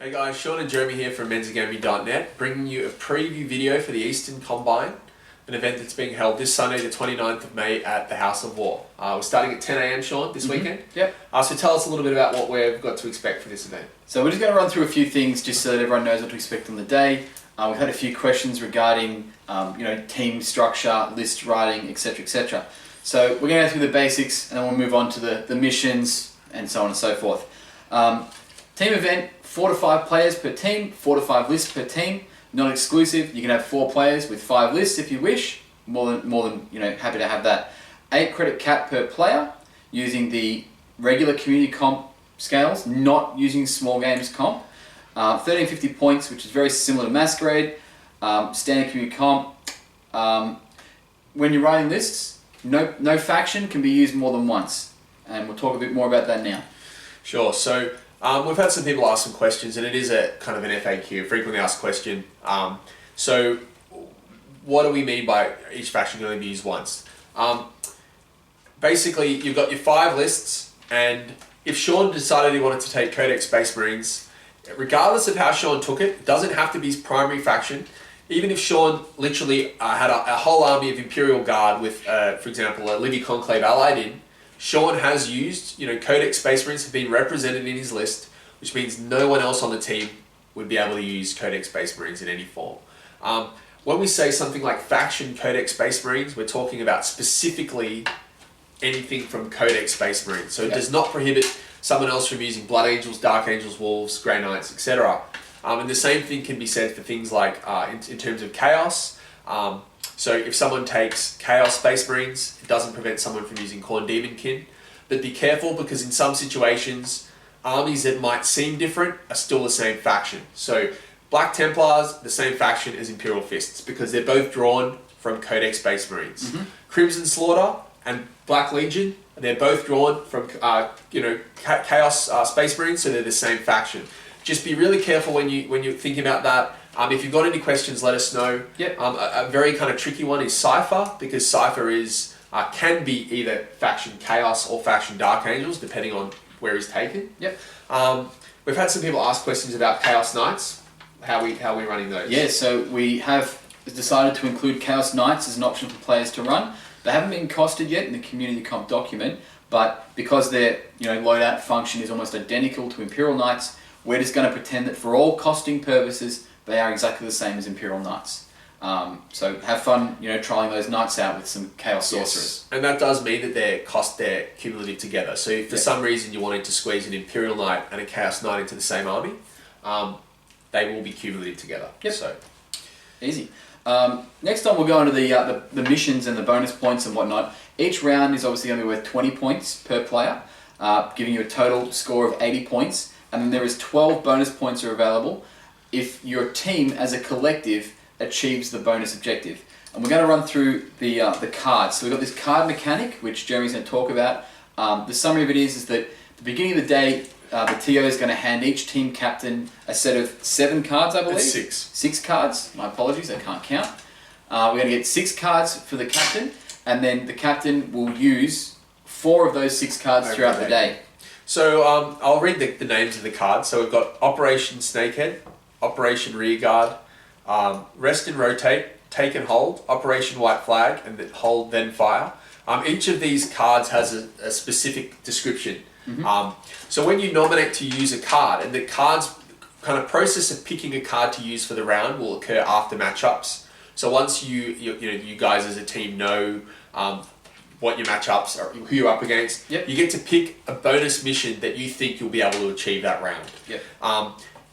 Hey guys, Sean and Jeremy here from mensgaming.net, bringing you a preview video for the Eastern Combine, an event that's being held this Sunday, the 29th of May at the House of War. We're starting at 10 a.m, Sean, this weekend. Yep. So tell us a little bit about what we've got to expect for this event. So we're just going to run through a few things just so that everyone knows what to expect on the day. We've had a few questions regarding team structure, list writing, etc, etc. So we're going to go through the basics and then we'll move on to the missions and so on and so forth. Team event, 4 to 5 players per team, 4 to 5 lists per team, not exclusive. You can have 4 players with 5 lists if you wish. More than happy to have that. 8 credit cap per player using the regular community comp scales, not using small games comp. 1350 points, which is very similar to Masquerade. Standard community comp. When you're writing lists, no faction can be used more than once, and we'll talk a bit more about that now. Sure. So we've had some people ask some questions, and it is a kind of an FAQ, frequently asked question. So what do we mean by each faction can only be used once? Basically, you've got your 5 lists, and if Sean decided he wanted to take Codex Space Marines, regardless of how Sean took it, it doesn't have to be his primary faction. Even if Sean literally had a whole army of Imperial Guard with, for example, a Livy Conclave allied in, Sean has used, Codex Space Marines have been represented in his list, which means no one else on the team would be able to use Codex Space Marines in any form. When we say something like faction Codex Space Marines, we're talking about specifically anything from Codex Space Marines. So it does not prohibit someone else from using Blood Angels, Dark Angels, Wolves, Grey Knights, etc. And the same thing can be said for things like, in terms of Chaos. So if someone takes Chaos Space Marines, it doesn't prevent someone from using Khorne Demonkin. But be careful, because in some situations, armies that might seem different are still the same faction. So Black Templars, the same faction as Imperial Fists, because they're both drawn from Codex Space Marines. Crimson Slaughter and Black Legion, they're both drawn from Chaos Space Marines, so they're the same faction. Just be really careful when you're thinking about that. If you've got any questions, let us know. Yep. A very kind of tricky one is Cypher, because Cypher can be either faction Chaos or faction Dark Angels, depending on where he's taken. Yep. We've had some people ask questions about Chaos Knights. How are we running those? Yeah, so we have decided to include Chaos Knights as an option for players to run. They haven't been costed yet in the community comp document, but because their loadout function is almost identical to Imperial Knights, we're just going to pretend that for all costing purposes, they are exactly the same as Imperial Knights. So have fun, trying those Knights out with some Chaos Sorcerers. Yes. And that does mean that they're cumulative together. So if for some reason you wanted to squeeze an Imperial Knight and a Chaos Knight into the same army, they will be cumulative together. Yep. So easy. Next time we'll go into the missions and the bonus points and whatnot. Each round is obviously going to be worth 20 points per player, giving you a total score of 80 points. And then there is 12 bonus points are available if your team as a collective achieves the bonus objective. And we're going to run through the cards. So we've got this card mechanic, which Jeremy's going to talk about. The summary of it is that at the beginning of the day, the TO is going to hand each team captain a set of 7 cards, I believe. It's 6. 6 cards. My apologies, I can't count. We're going to get 6 cards for the captain, and then the captain will use 4 of those 6 cards throughout the day. So I'll read the names of the cards. So we've got Operation Snakehead, Operation Rearguard, Rest and Rotate, Take and Hold, Operation White Flag, and then Hold Then Fire. Each of these cards has a specific description. So when you nominate to use a card, and the card's kind of process of picking a card to use for the round will occur after matchups. So once you guys as a team know what your matchups are, who you're up against, you get to pick a bonus mission that you think you'll be able to achieve that round.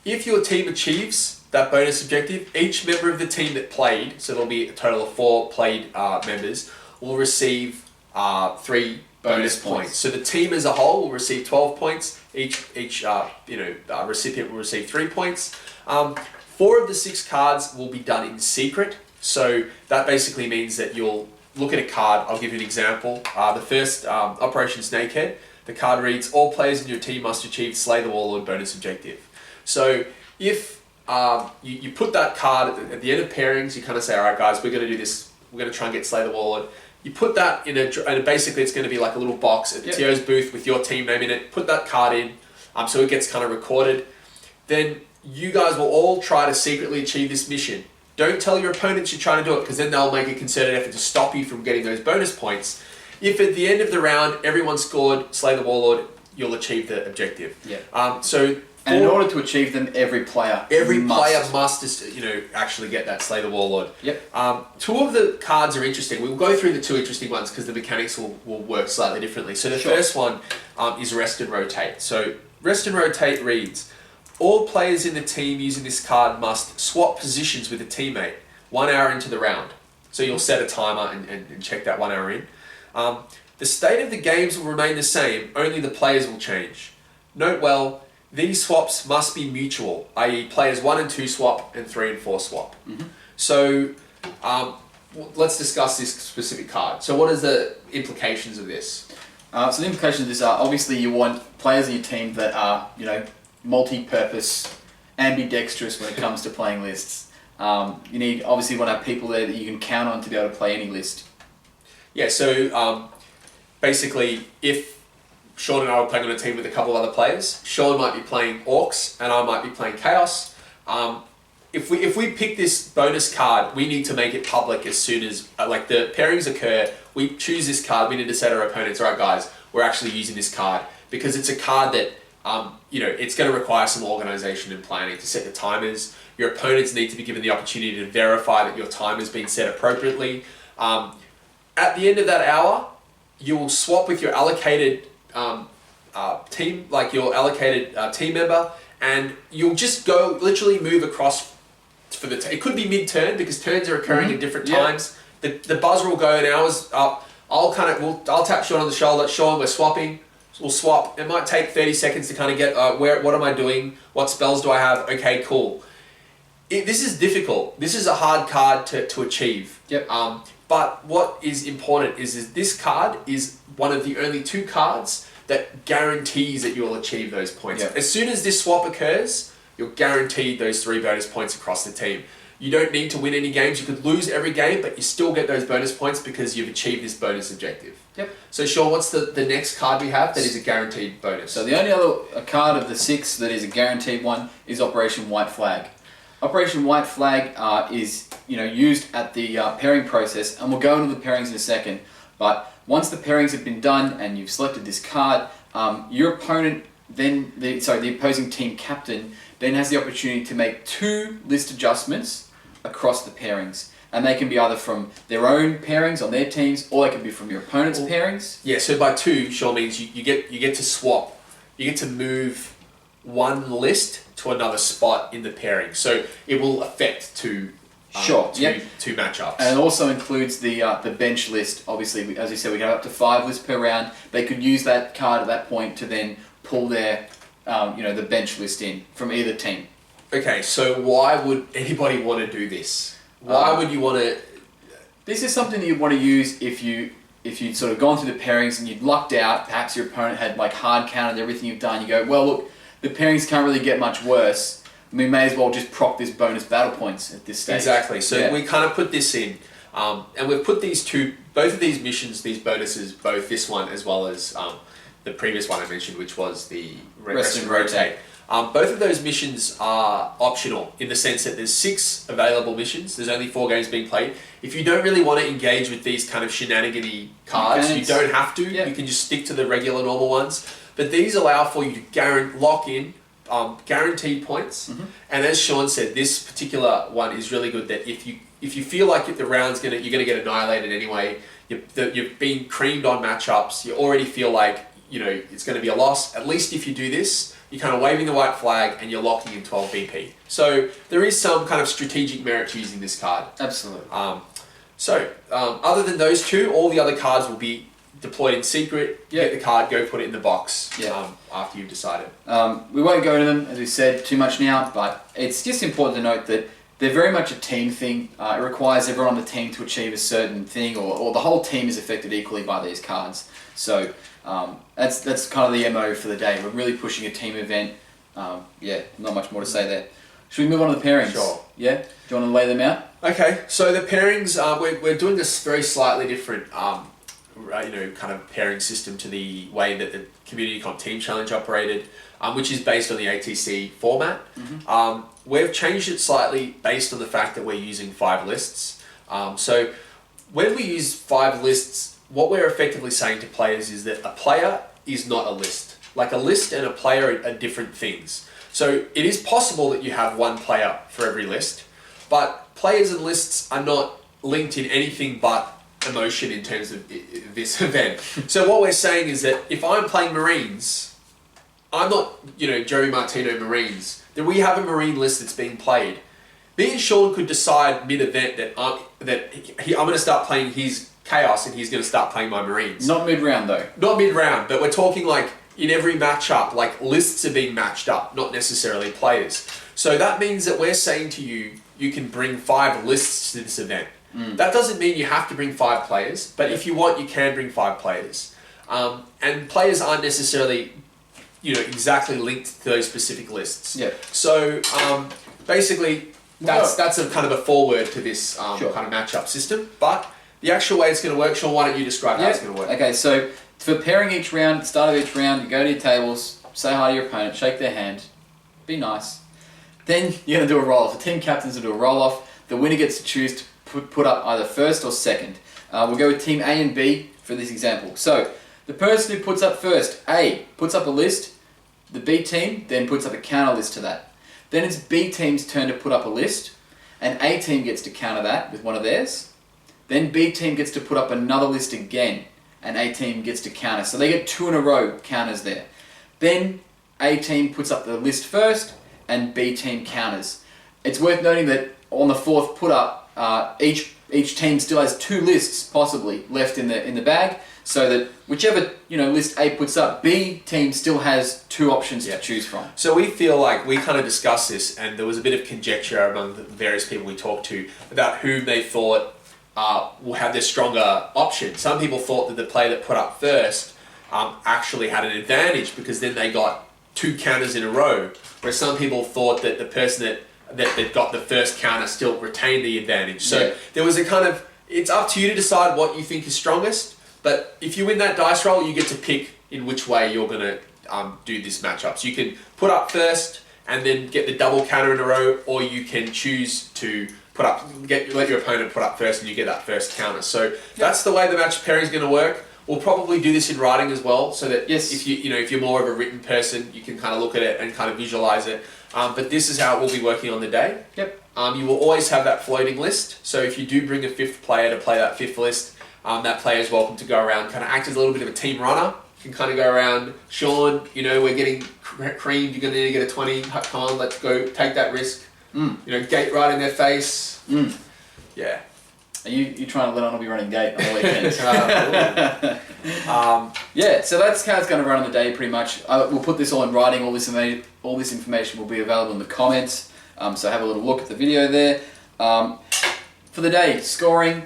If your team achieves that bonus objective, each member of the team that played, so there'll be a total of 4 played members, will receive 3 bonus points. So the team as a whole will receive 12 points. Each recipient will receive 3 points. 4 of the 6 cards will be done in secret. So that basically means that you'll look at a card. I'll give you an example. The first, Operation Snakehead, the card reads, all players in your team must achieve Slay the Warlord bonus objective. So if you put that card at the end of pairings, you kind of say, all right guys, we're going to do this. We're going to try and get Slay the Warlord. You put that in and basically it's going to be like a little box at the TO's booth with your team name in it. Put that card in, so it gets kind of recorded. Then you guys will all try to secretly achieve this mission. Don't tell your opponents you're trying to do it, because then they'll make a concerted effort to stop you from getting those bonus points. If at the end of the round everyone scored Slay the Warlord, you'll achieve the objective. Yeah. And in order to achieve them, every player must actually get that Slay the Warlord. Yep. Two of the cards are interesting. We'll go through the two interesting ones because the mechanics will work slightly differently. So the first one is Rest and Rotate. So Rest and Rotate reads, all players in the team using this card must swap positions with a teammate 1 hour into the round. So you'll set a timer and check that 1 hour in. The state of the games will remain the same, only the players will change. Note well, these swaps must be mutual, i.e. players 1 and 2 swap and 3 and 4 swap. Mm-hmm. So let's discuss this specific card. So what is the implications of this? So the implications of this are, obviously you want players in your team that are, multi-purpose, ambidextrous when it comes to playing lists. You need, obviously, want to have people there that you can count on to be able to play any list. Yeah, so basically, if Sean and I were playing on a team with a couple of other players, Sean might be playing Orcs and I might be playing Chaos. If we pick this bonus card, we need to make it public as soon as the pairings occur. We choose this card. We need to say to our opponents, all right, guys, we're actually using this card, because it's a card that it's going to require some organization and planning to set the timers. Your opponents need to be given the opportunity to verify that your time has been set appropriately. At the end of that hour, you will swap with your allocated team, like your allocated team member, and you'll just go literally move across for the. It could be mid-turn because turns are occurring at different times. The buzzer will go an hour's up. I'll tap Sean on the shoulder. Sean, we're swapping. We'll swap. It might take 30 seconds to kind of get what am I doing? What spells do I have? Okay, cool. This is difficult. This is a hard card to achieve. Yep. But what is important is this card is one of the only 2 cards that guarantees that you'll achieve those points. Yep. As soon as this swap occurs, you're guaranteed those 3 bonus points across the team. You don't need to win any games. You could lose every game, but you still get those bonus points because you've achieved this bonus objective. Yep. So Sean, what's the next card we have that is a guaranteed bonus? So the only other card of the 6 that is a guaranteed one is Operation White Flag. Operation White Flag is used at the pairing process, and we'll go into the pairings in a second. But once the pairings have been done and you've selected this card, your opponent then the opposing team captain then has the opportunity to make 2 list adjustments across the pairings, and they can be either from their own pairings on their teams, or they can be from your opponent's pairings. Yeah. So by 2, Sean, means you get to swap. You get to move one list to another spot in the pairing, so it will affect two matchups. And it also includes the bench list. Obviously, as we said, we have up to 5 lists per round. They could use that card at that point to then pull their the bench list in from either team. Okay, so why would anybody want to do this? Why would you want to? This is something that you want to use if you'd sort of gone through the pairings and you'd lucked out. Perhaps your opponent had hard counted everything you've done. You go, well, look, the pairings can't really get much worse. We may as well just proc this bonus battle points at this stage. Exactly. So we kind of put this in, and we've put both of these missions, these bonuses, both this one as well as the previous one I mentioned, which was the Rest and Rotate. Both of those missions are optional in the sense that there's 6 available missions. There's only 4 games being played. If you don't really want to engage with these kind of shenanigan-y cards, you don't have to. Yeah. You can just stick to the regular normal ones. But these allow for you to lock in guaranteed points. Mm-hmm. And as Sean said, this particular one is really good. That if you feel like the round's you're gonna get annihilated anyway, you've been creamed on matchups. You already feel like it's going to be a loss. At least if you do this, you're kind of waving the white flag and you're locking in 12 BP. So there is some kind of strategic merit to using this card. Absolutely. Other than those 2, all the other cards will be deployed in secret. Get the card, go put it in the box after you've decided. We won't go into them, as we said, too much now, but it's just important to note that they're very much a team thing. It requires everyone on the team to achieve a certain thing, or the whole team is affected equally by these cards. So that's kind of the MO for the day. We're really pushing a team event. Not much more to say there. Should we move on to the pairings? Sure. Yeah? Do you want to lay them out? Okay, so the pairings, we're doing this very slightly different kind of pairing system to the way that the Community Comp Team Challenge operated, which is based on the ATC format. We've changed it slightly based on the fact that we're using 5 lists. So when we use 5 lists, what we're effectively saying to players is that a player is not a list. Like a list and a player are different things. So it is possible that you have one player for every list, but players and lists are not linked in anything but emotion in terms of this event. So what we're saying is that if I'm playing Marines, I'm not, Joey Martino Marines. Then we have a Marine list that's being played. Me and Sean could decide mid-event that I'm going to start playing his Chaos and he's going to start playing my Marines. Not mid-round though. Not mid-round, but we're talking like in every matchup, like lists are being matched up, not necessarily players. So that means that we're saying to you, you can bring 5 lists to this event. That doesn't mean you have to bring 5 players, but if you want, you can bring 5 players. And players aren't necessarily, exactly linked to those specific lists. Yeah. So basically, that's a kind of a foreword to this kind of matchup system. But the actual way it's going to work, Sean, why don't you describe how it's going to work? Okay, so for pairing each round, start of each round, you go to your tables, say hi to your opponent, shake their hand, be nice. Then you're going to do a roll-off. The team captains will do a roll-off. The winner gets to choose to put up either first or second. We'll go with team A and B for this example. So the person who puts up first, A, puts up a list. The B team then puts up a counter list to that. Then it's B team's turn to put up a list, and A team gets to counter that with one of theirs. Then B team gets to put up another list again, and A team gets to counter. So they get 2 in a row counters there. Then A team puts up the list first, and B team counters. It's worth noting that on the 4th put up, each team still has 2 lists possibly left in the bag, so that whichever list A puts up, B team still has 2 options to choose from. So we feel like we kind of discussed this, and there was a bit of conjecture among the various people we talked to about whom they thought will have the stronger option. Some people thought that the player that put up first actually had an advantage because then they got 2 counters in a row, whereas some people thought that the person that got the first counter still retained the advantage. So there was a kind of, it's up to you to decide what you think is strongest, but if you win that dice roll, you get to pick in which way you're going to do this matchup. So you can put up first and then get the double counter in a row, or you can choose to let your opponent put up first and you get that first counter. So that's the way the match pairing is going to work. We'll probably do this in writing as well, so that if you're more of a written person, you can kind of look at it and kind of visualize it. But this is how it will be working on the day. Yep. You will always have that floating list. So if you do bring a 5th player to play that 5th list, that player is welcome to go around, kind of act as a little bit of a team runner. You can kind of go around, Sean, we're getting creamed, you're going to need to get a 20, come on, let's go, take that risk. Gate right in their face. Yeah. Are you trying to let on be running gate on the weekends? Yeah, so that's how it's going to run on the day pretty much. We'll put this all in writing, all this information will be available in the comments, so have a little look at the video there. For the day, scoring,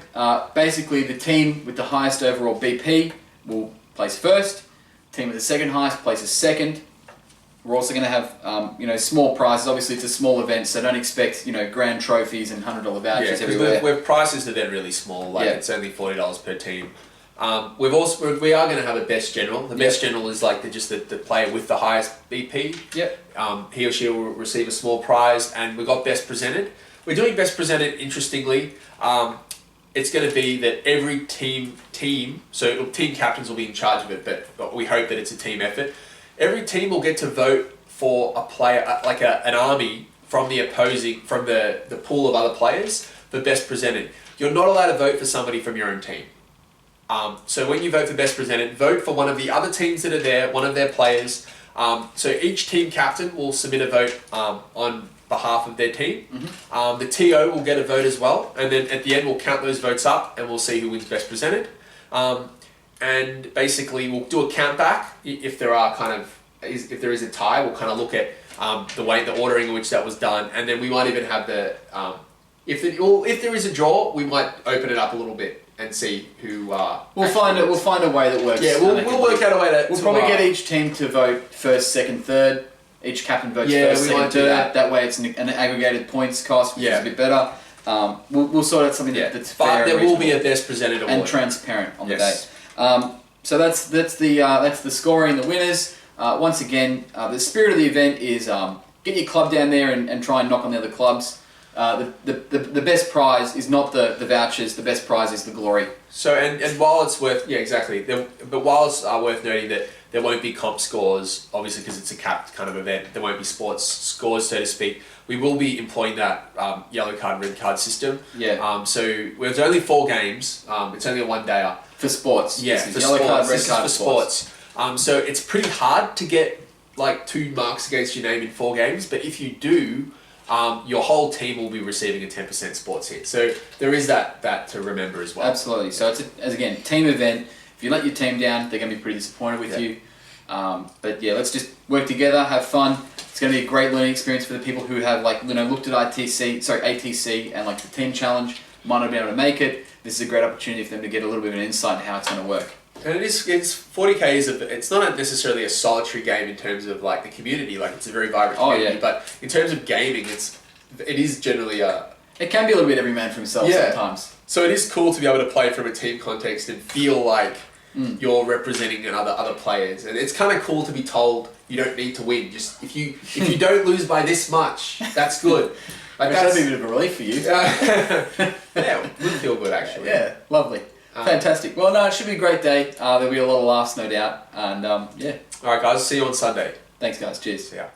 basically the team with the highest overall BP will place first, team with the second highest places second. We're also going to have, small prizes. Obviously, it's a small event, so don't expect, grand trophies and $100 vouchers everywhere. We're prices are then really small. It's only $40 per team. We are going to have a best general. The best general is like just the player with the highest BP. Yep. He or she will receive a small prize, and we've got best presented. We're doing best presented. Interestingly, it's going to be that every team. So team captains will be in charge of it, but we hope that it's a team effort. Every team will get to vote for a player, like an army from the pool of other players for best presented. You're not allowed to vote for somebody from your own team. So when you vote for best presented, vote for one of the other teams that are there, one of their players. So each team captain will submit a vote on behalf of their team. The TO will get a vote as well, and then at the end we'll count those votes up and we'll see who wins best presented. And basically we'll do a count back if there is a tie. We'll kind of look at the ordering in which that was done, and then we might even have if there is a draw, we might open it up a little bit and see who. We'll find a way that works. Yeah, we'll work out a way that. We'll probably get each team to vote first, second, third. Each captain votes first, second, third. That way, it's an aggregated points cost, which is a bit better. We'll sort out something that's fair. But there will be a best presented award and transparent on the day. So that's the scoring, the winners. Once again, the spirit of the event is get your club down there and try and knock on the other clubs. The best prize is not the vouchers. The best prize is the glory. So and while it's worth but while it's worth noting that there won't be comp scores, obviously because it's a capped kind of event. There won't be sports scores, so to speak. We will be employing that yellow card, red card system. Yeah. So there's only 4 games. It's only a one-dayer. For sports. Yeah, This for is yellow sports. card, red This is card for sports. So it's pretty hard to get like 2 marks against your name in 4 games, but if you do, your whole team will be receiving a 10% sports hit. So there is that to remember as well. Absolutely. So it's again team event. If you let your team down, they're going to be pretty disappointed with you. But yeah, let's just work together, have fun. It's going to be a great learning experience for the people who have looked at ATC and like the team challenge, might not be able to make it. This is a great opportunity for them to get a little bit of an insight on how it's going to work. And it's 40k it's not necessarily a solitary game in terms of like the community, like it's a very vibrant community, but in terms of gaming, it is generally it can be a little bit every man for himself sometimes. So it is cool to be able to play from a team context and feel like you're representing other players, and it's kind of cool to be told you don't need to win. Just if you don't lose by this much, that's good. Like that'd be a bit of a relief for you. Yeah, it would feel good actually. Yeah, lovely. Fantastic. Well, no, it should be a great day. There'll be a lot of laughs, no doubt. And yeah. All right, guys. See you on Sunday. Thanks, guys. Cheers. See ya.